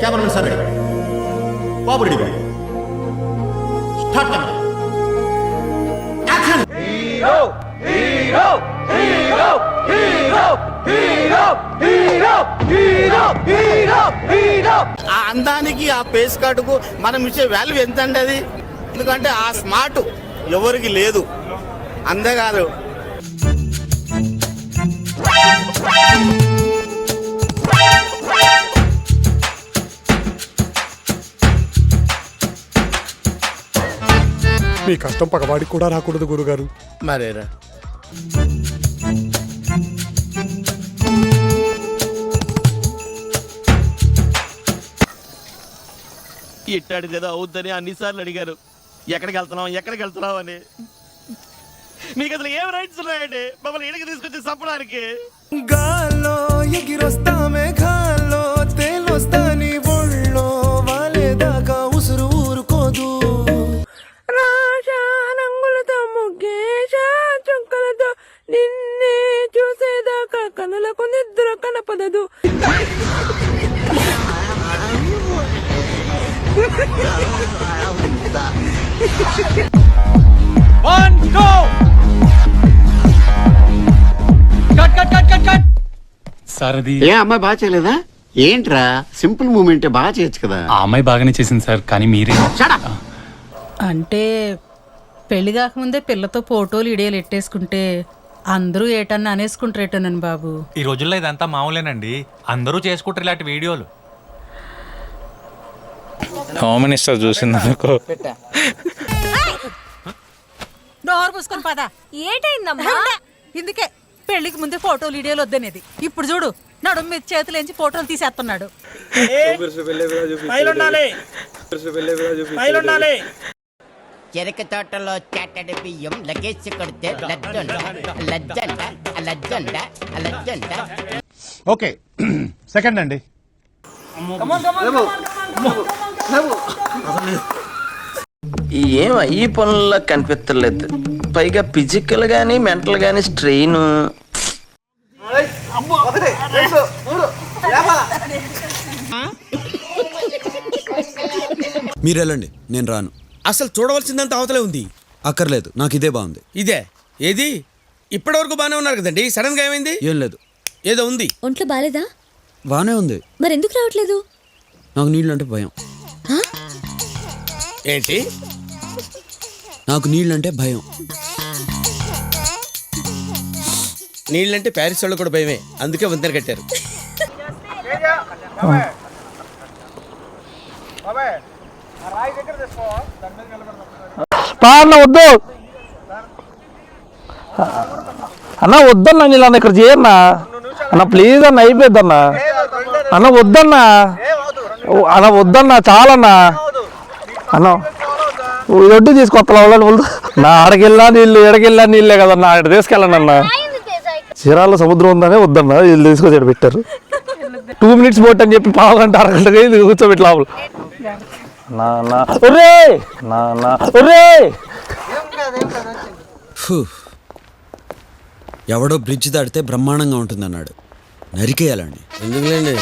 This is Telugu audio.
कैमरामैन सर रेडी बाबू ready start camera action hero hero hero hero hero hero hero hero hero ఆ అందానికి ఆ ఫేస్ కట్కు మనం ఇచ్చే వాల్యూ ఎంత అండి అది ఎందుకంటే ఆ స్మార్ట్ ఎవరికి లేదు అంతేకాదు మీ కష్టం పగవాడికి కూడా రాకూడదు గురుగారు. మరేరా ఇట్టాడు కదా అవుద్దని అన్నిసార్లు అడిగారు ఎక్కడికి వెళ్తున్నావు అని. మీకు అసలు ఏం రైట్స్ ఉన్నాయండి మమ్మల్ని ఇడికి తీసుకొచ్చి చంపడానికి? గాల్లో ఎగిరొస్తామే గాల్లో తేలొస్తాని ఒళ్ళో వాలేదాకా ఉసురు ఊరుకోదు. రాజా రంగులతో ముగ్గేశా చుక్కలతో నిన్నే చూసేదాకా కనులకు నిద్ర కనపడదు. సార్ అది ఏ అమ్మాయి బాగా చేయలేదా? ఏంట్రా సింపుల్ మూమెంట్ బాగా చేయొచ్చు కదా. ఆ అమ్మాయి బాగానే చేసింది సార్, కానీ మీరే అంటే పెళ్లి కాకముందే పిల్లతో ఫోటోలు ఇడియాలు ఎట్టేసుకుంటే అందరూ ఏటన్నా అనేసుకుంటారేటోనని బాబు. ఈ రోజుల్లో ఇదంతా మామూలేనండి, అందరూ చేసుకుంటారు ఇలాంటి వీడియోలు. Home minister చూసిందనుకో. డోర్ పూసుకొని పద. ఏటైందమ్మా? ఇందుకే పెళ్లికి ముందే ఫోటోలు ఇడియాలు వద్దనేది. ఇప్పుడు చూడు నడుము మీద చేతులేంచి ఫోటోలు తీసేస్తున్నాడు. చెరక తోటలో చాటడి బియ్యం లగేసి కొడితే లజ్జంట. ఓకే సెకండ్ అండి. ఏం ఈ పనుల్లో కనిపించలేదు, పైగా ఫిజికల్ గానీ మెంటల్ గానీ స్ట్రెయిన్. మీరు వెళ్ళండి, నేను రాను. అసలు చూడవలసిందంత అవతలే ఉంది. అక్కర్లేదు, నాకు ఇదే బాగుంది. ఇదే ఏది? ఇప్పటి వరకు బానే ఉన్నారు కదండి, సడన్ గా ఏమైంది? ఏం లేదు. ఏదో ఉంది. ఒంట్లో బాలేదా? బానే ఉంది. మరి ఎందుకు రావట్లేదు? నాకు నీళ్ళు అంటే భయం. ఏంటి? నాకు నీళ్ళంటే భయం. నీళ్ళంటే ప్యారిస్ వాళ్ళు కూడా భయమే, అందుకే వంతెన కట్టారు. వద్దు అన్న, వద్దన్నా నీళ్ళు అన్న, ఇక్కడ చేయన్నా అన్న, ప్లీజ్ అన్న, అయిపోద్దన్నా అన్న, వద్దన్నా అన్న, వద్దన్నా చాలన్నా అన్న, దొడ్డు తీసుకొస్తా నా ఆడకెళ్ళా నీళ్ళు ఎడకెళ్ళా నీళ్ళే కదన్నా, అక్కడ తీసుకెళ్ళండి అన్న. చీరాల సముద్రం ఉందనే వద్దన్నా, వీళ్ళు తీసుకొచ్చి పెట్టారు. 2 minutes బోట్ అని చెప్పి 1/2 గంట 1/2 గంటగా ఇది కూర్చోబెట్టి లోపల. ఎవడో బ్రిడ్జ్ దాటితే బ్రహ్మాండంగా ఉంటుందన్నాడు, నరికేయాలండి. ఎందుకులేండి,